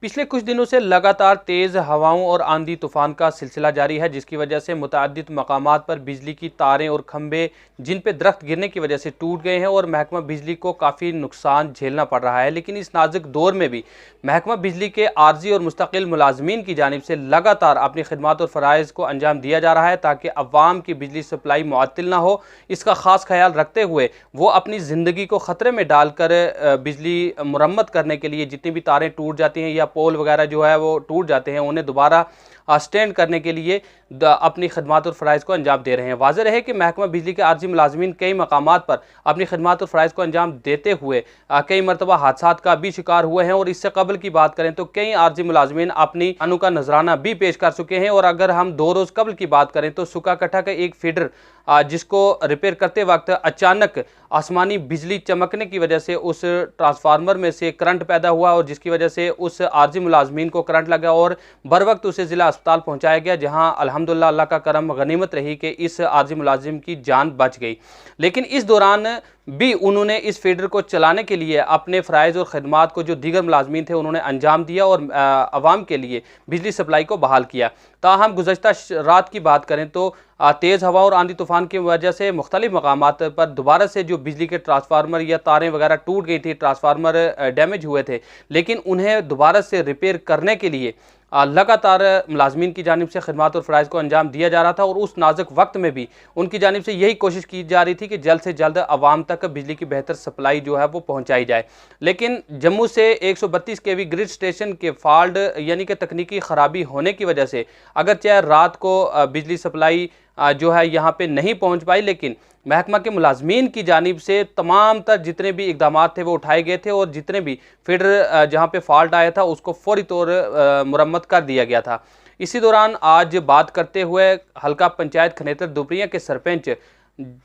पिछले कुछ दिनों से लगातार तेज हवाओं और आंधी तूफान का सिलसिला जारी है, जिसकी वजह से मुतअद्दिद मकामात पर बिजली की तारें और खंभे जिन पे दरख्त गिरने की वजह से टूट गए हैं और महकमा बिजली को काफ़ी नुकसान झेलना पड़ रहा है। लेकिन इस नाजुक दौर में भी महकमा बिजली के आर्जी और मुस्तकिल मुलाजमीन की जानिब से लगातार अपनी खिदमत और फ़राइज़ को अंजाम दिया जा रहा है ताकि अवाम की बिजली सप्लाई मुअत्तिल ना हो। इसका ख़ास ख्याल रखते हुए वो अपनी ज़िंदगी को ख़तरे में डालकर बिजली मुरम्मत करने के लिए जितनी भी तारें टूट जाती हैं या पोल वगैरह जो है वो टूट जाते हैं, उन्हें दोबारा स्टैंड करने के लिए अपनी खदमात और फ़राइज़ को अंजाम दे रहे हैं। वाज़ेह रहे कि महकमा बिजली के आर्जी मुलाजमीन कई मकामात पर अपनी खदमात और फ़राइज़ को अंजाम देते हुए कई मरतबा हादसात का भी शिकार हुए हैं। और इससे कबल की बात करें तो कई आर्जी मुलाजमीन अपनी जानों का नजराना भी पेश कर चुके हैं। और अगर हम 2 रोज़ कबल की बात करें तो सुका कट्टा का एक फीडर जिसको रिपेयर करते वक्त अचानक आसमानी बिजली चमकने की वजह से उस ट्रांसफार्मर में से करंट पैदा हुआ और जिसकी वजह से उस आर्जी मुलाजमीन को करंट लगा और बर वक्त उसे ज़िला अस्पताल पहुंचाया गया, जहां अल्हम्दुलिल्लाह अल्लाह का करम गनीमत रही कि इस आर्जी मुलाजिम की जान बच गई। लेकिन इस दौरान भी उन्होंने इस फीडर को चलाने के लिए अपने फ़राइज़ और ख़िदमात को जो दीगर मुलाजमीन थे उन्होंने अंजाम दिया और आवाम के लिए बिजली सप्लाई को बहाल किया। ताहम गुज़श्ता रात की बात करें तो तेज़ हवा और आंधी तूफ़ान की वजह से मुख्तलिफ मकामात पर दोबारा से जो बिजली के ट्रांसफार्मर या तारें वगैरह टूट गई थी, ट्रांसफार्मर डैमेज हुए थे, लेकिन उन्हें दोबारा से रिपेयर करने के लिए लगातार मुलाजमीन की जानिब से खिदमत और फ़राइज़ को अंजाम दिया जा रहा था। और उस नाजुक वक्त में भी उनकी जानिब से यही कोशिश की जा रही थी कि जल्द से जल्द आवाम तक बिजली की बेहतर सप्लाई जो है वो पहुँचाई जाए। लेकिन जम्मू से 132 केवी ग्रिड स्टेशन के फॉल्ट यानी कि तकनीकी ख़राबी होने की वजह से अगरचे रात को बिजली सप्लाई जो है यहाँ पे नहीं पहुँच पाई, लेकिन महकमा के मुलाजमीन की जानिब से तमाम तर जितने भी इकदाम थे वो उठाए गए थे और जितने भी फीडर जहाँ पे फॉल्ट आया था उसको फौरी तौर मुरम्मत कर दिया गया था। इसी दौरान आज बात करते हुए हल्का पंचायत खनेतर दुपरिया के सरपंच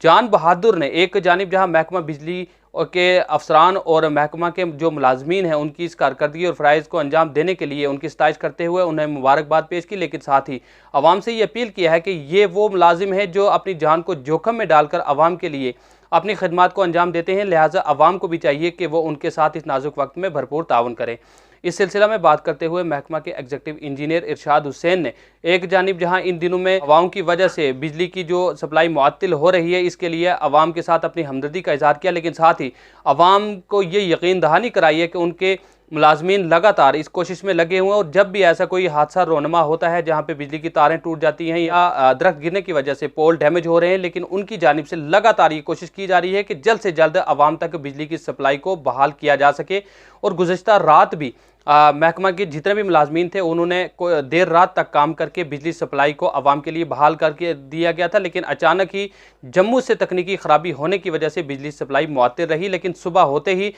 जान बहादुर ने एक जानिब जहां महकमा बिजली के अफसरान और महकमा के जो मुलाजमीन हैं उनकी इस कारकर्दगी और फ़राइज़ को अंजाम देने के लिए उनकी सताइश करते हुए उन्हें मुबारकबाद पेश की, लेकिन साथ ही आवाम से ये अपील किया है कि ये वो मुलाजिम है जो अपनी जान को जोखम में डालकर आवाम के लिए अपनी खदमात को अंजाम देते हैं। लिहाजा आवाम को भी चाहिए कि वो उनके साथ इस नाजुक वक्त में भरपूर ताउन करें। इस सिलसिला में बात करते हुए महकमा के एग्जीक्यूटिव इंजीनियर इरशाद हुसैन ने एक जानिब जहां इन दिनों में हवाओं की वजह से बिजली की जो सप्लाई मुअत्तिल हो रही है इसके लिए आवाम के साथ अपनी हमदर्दी का इजहार किया, लेकिन साथ ही आवाम को ये यकीन दहानी कराई है कि उनके मुलाजमीन लगातार इस कोशिश में लगे हुए हैं और जब भी ऐसा कोई हादसा रोनमा होता है जहाँ पे बिजली की तारें टूट जाती हैं या दरख्त गिरने की वजह से पोल डैमेज हो रहे हैं, लेकिन उनकी जानिब से लगातार ये कोशिश की जा रही है कि जल्द से जल्द आवाम तक बिजली की सप्लाई को बहाल किया जा सके। और गुज़श्ता रात भी महकमा के जितने भी मुलाजमीन थे उन्होंने देर रात तक काम करके बिजली सप्लाई को आवाम के लिए बहाल करके दिया गया था, लेकिन अचानक ही जम्मू से तकनीकी ख़राबी होने की वजह से बिजली सप्लाई मुअत्तिल रही। लेकिन सुबह होते ही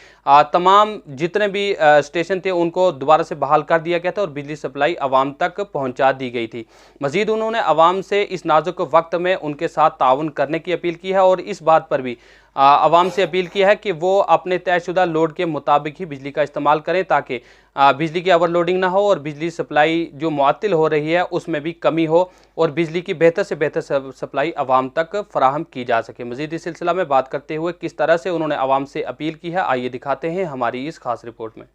तमाम जितने भी स्टेशन थे उनको दोबारा से बहाल कर दिया गया था और बिजली सप्लाई आवाम तक पहुँचा दी गई थी। मज़ीद उन्होंने आवाम से इस नाजुक वक्त में उनके साथ ताउन करने की अपील की है और इस बात पर भी आवाम से अपील की है कि वो अपने तयशुदा लोड के मुताबिक ही बिजली का इस्तेमाल करें ताकि बिजली की ओवरलोडिंग ना हो और बिजली सप्लाई जो मुअत्तिल हो रही है उसमें भी कमी हो और बिजली की बेहतर से बेहतर सप्लाई आवाम तक फराहम की जा सके। मज़ीद इस सिलसिला में बात करते हुए किस तरह से उन्होंने आवाम से अपील की है, आइए दिखाते हैं हमारी इस खास रिपोर्ट में।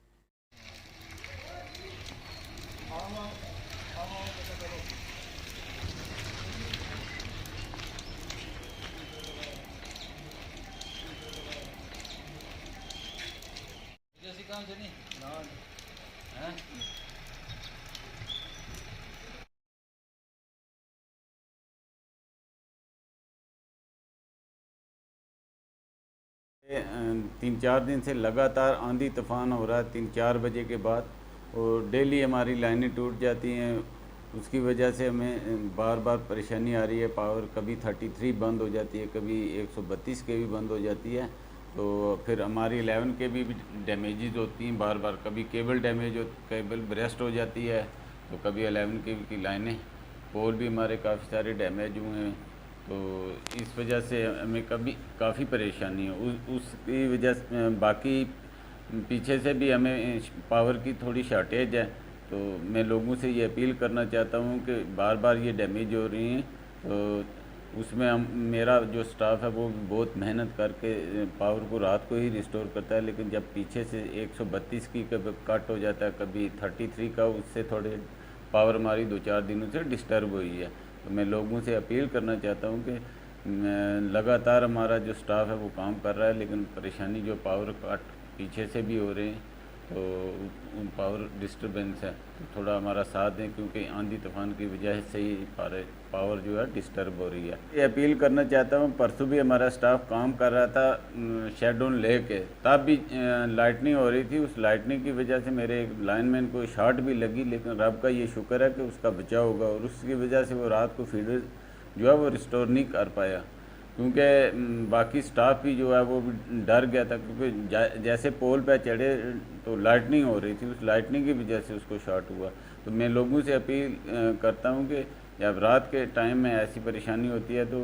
3-4 दिन से लगातार आंधी तूफान हो रहा है 3-4 बजे के बाद और डेली हमारी लाइनें टूट जाती हैं। उसकी वजह से हमें बार बार परेशानी आ रही है। पावर कभी 33 बंद हो जाती है, कभी 132 के भी बंद हो जाती है। तो फिर हमारी 11 के भी डैमेजेस होती हैं बार बार, कभी केबल डैमेज हो, केबल ब्रेस्ट हो जाती है, तो कभी 11 के की लाइनें पोल भी हमारे काफ़ी सारे डैमेज हुए हैं। तो इस वजह से हमें कभी काफ़ी परेशानी है। उसकी वजह से बाकी पीछे से भी हमें पावर की थोड़ी शॉर्टेज है। तो मैं लोगों से ये अपील करना चाहता हूँ कि बार बार ये डैमेज हो रही हैं, तो उसमें हम मेरा जो स्टाफ है वो भी बहुत मेहनत करके पावर को रात को ही रिस्टोर करता है, लेकिन जब पीछे से 132 की कभी कट हो जाता है, कभी 33 का, उससे थोड़े पावर हमारी 2-4 दिनों से डिस्टर्ब हुई है। तो मैं लोगों से अपील करना चाहता हूँ कि लगातार हमारा जो स्टाफ है वो काम कर रहा है, लेकिन परेशानी जो पावर कट पीछे से भी हो रहे हैं, तो उन पावर डिस्टर्बेंस है, तो थोड़ा हमारा साथ दें, क्योंकि आंधी तूफान की वजह से ही पावर जो है डिस्टर्ब हो रही है। ये अपील करना चाहता हूँ, परसों भी हमारा स्टाफ काम कर रहा था शेड ऑन ले के, तब भी लाइटनिंग हो रही थी। उस लाइटनिंग की वजह से मेरे एक लाइनमैन को शॉर्ट भी लगी, लेकिन रब का ये शुक्र है कि उसका बचाव होगा, और उसकी वजह से वो रात को फीडर जो है वो रिस्टोर नहीं कर पाया, क्योंकि बाकी स्टाफ भी जो है वो भी डर गया था, क्योंकि जैसे पोल पे चढ़े तो लाइटनिंग हो रही थी, उस लाइटनिंग की वजह से उसको शॉर्ट हुआ। तो मैं लोगों से अपील करता हूँ कि जब रात के टाइम में ऐसी परेशानी होती है तो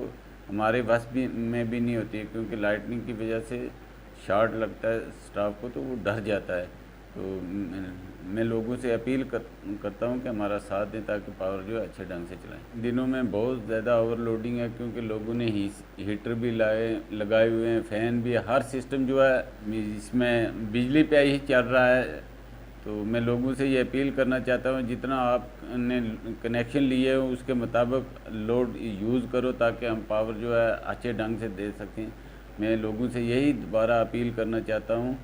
हमारे बस में भी नहीं होती है, क्योंकि लाइटनिंग की वजह से शॉर्ट लगता है स्टाफ को, तो वो डर जाता है। तो मैं लोगों से अपील करता हूं कि हमारा साथ दें, ताकि पावर जो है अच्छे ढंग से चलाएं। दिनों में बहुत ज़्यादा ओवरलोडिंग है, क्योंकि लोगों ने हीटर भी लगाए हुए हैं, फ़ैन भी, हर सिस्टम जो है इसमें बिजली पे ही चल रहा है। तो मैं लोगों से ये अपील करना चाहता हूँ, जितना आपने कनेक्शन लिए हो उसके मुताबिक लोड यूज़ करो, ताकि हम पावर जो है अच्छे ढंग से दे सकें। मैं लोगों से यही दोबारा अपील करना चाहता हूँ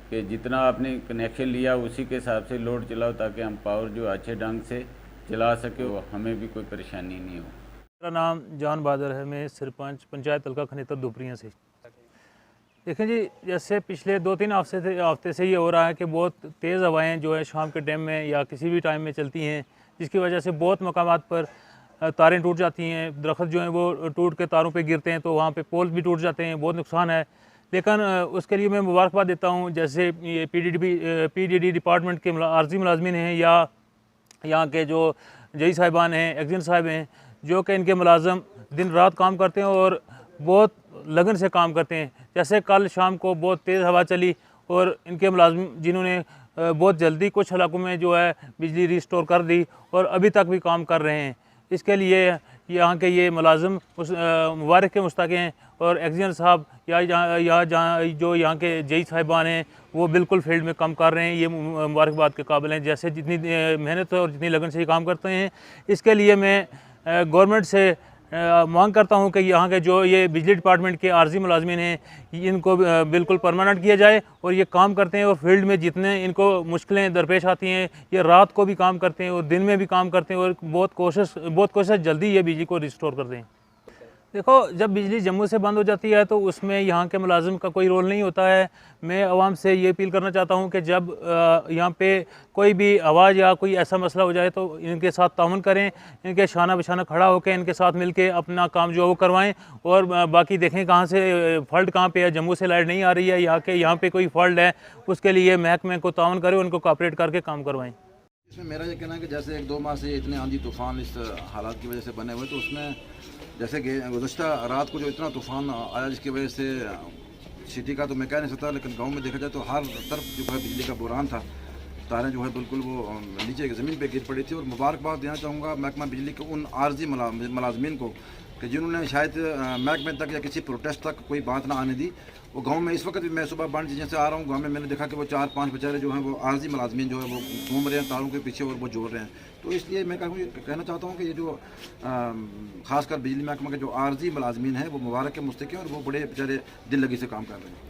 कि जितना आपने कनेक्शन लिया उसी के हिसाब से लोड चलाओ, ताकि हम पावर जो अच्छे ढंग से चला सके और हमें भी कोई परेशानी नहीं हो। मेरा नाम जान बहादुर है, मैं सरपंच पंचायत हल्का खनेतर दुपरिया से। देखें जी, जैसे पिछले 2-3 हफ्ते से ये हो रहा है कि बहुत तेज़ हवाएं जो है शाम के टाइम में या किसी भी टाइम में चलती हैं, जिसकी वजह से बहुत मकामात पर तारें टूट जाती हैं, दरख्त जो हैं वो टूट के तारों पे गिरते हैं, तो वहाँ पे पोल भी टूट जाते हैं, बहुत नुकसान है। लेकिन उसके लिए मैं मुबारकबाद देता हूँ, जैसे ये पीडीडी डिपार्टमेंट के आर्जी मुलाजमीन हैं या यहाँ के जो जई साहिबान हैं, एक्जिन साहब हैं, जो कि इनके मुलाजम दिन रात काम करते हैं और बहुत लगन से काम करते हैं। जैसे कल शाम को बहुत तेज़ हवा चली और इनके मुलाजिम जिन्होंने बहुत जल्दी कुछ इलाकों में जो है बिजली रिस्टोर कर दी और अभी तक भी काम कर रहे हैं। इसके लिए यहाँ के ये मुलाजिम मुबारक के मुस्तक हैं, और एक्जिन साहब या जो यहाँ के जई साहिबान हैं वो बिल्कुल फील्ड में काम कर रहे हैं, ये मुबारकबाद के काबिल हैं। जैसे जितनी मेहनत और जितनी लगन से काम करते हैं, इसके लिए मैं गवर्नमेंट से मांग करता हूं कि यहाँ के जो ये बिजली डिपार्टमेंट के आर्जी मुलाजमीन हैं, इनको बिल्कुल परमानेंट किया जाए, और ये काम करते हैं और फील्ड में जितने इनको मुश्किलें दरपेश आती हैं, ये रात को भी काम करते हैं और दिन में भी काम करते हैं, और बहुत कोशिश जल्दी ये बिजली को रिस्टोर कर दें। देखो, जब बिजली जम्मू से बंद हो जाती है तो उसमें यहाँ के मुलाजिम का कोई रोल नहीं होता है। मैं आवाम से ये अपील करना चाहता हूँ कि जब यहाँ पे कोई भी आवाज़ या कोई ऐसा मसला हो जाए तो इनके साथ ताउन करें, इनके शाना बिशाना खड़ा होकर इनके साथ मिलके अपना काम जो है वो करवाएं, और बाकी देखें कहाँ से फॉल्ट कहाँ पे है। जम्मू से लाइट नहीं आ रही है, यहाँ पे कोई फॉल्ट है, उसके लिए महकमे को ताउन करें, उनको कोऑपरेट करके काम करवाएँ। इसमें मेरा ये कहना है कि जैसे 1-2 माह से इतने आंधी तूफ़ान इस हालात की वजह से बने हुए, तो उसमें जैसे गुज़श्ता रात को जो इतना तूफ़ान आया जिसकी वजह से सिटी का तो मैं कह नहीं सकता, लेकिन गांव में देखा जाए तो हर तरफ जो है बिजली का बुरान था। तारें जो है बिल्कुल वो नीचे ज़मीन पे गिर पड़ी थी। और मुबारकबाद देना चाहूँगा महकमा बिजली के उन आर्जी मुलाजमीन को कि जिन्होंने शायद महकमे तक या किसी प्रोटेस्ट तक कोई बात ना आने दी। वो गांव में इस वक्त भी मैं सुबह बांड से आ रहा हूँ, गांव में मैंने देखा कि वो 4-5 बेचारे जो हैं वो आर्जी मुलाजमीन जो है वो घूम रहे हैं तारों के पीछे और वो जोड़ रहे हैं। तो इसलिए मैं कहना चाहता हूँ कि ये जो खासकर बिजली महकमा के जो आर्जी मुलाजमीन हैं वो मुबारक के मुस्तक हैं, और वो बड़े बेचारे दिल लगी से काम कर रहे हैं।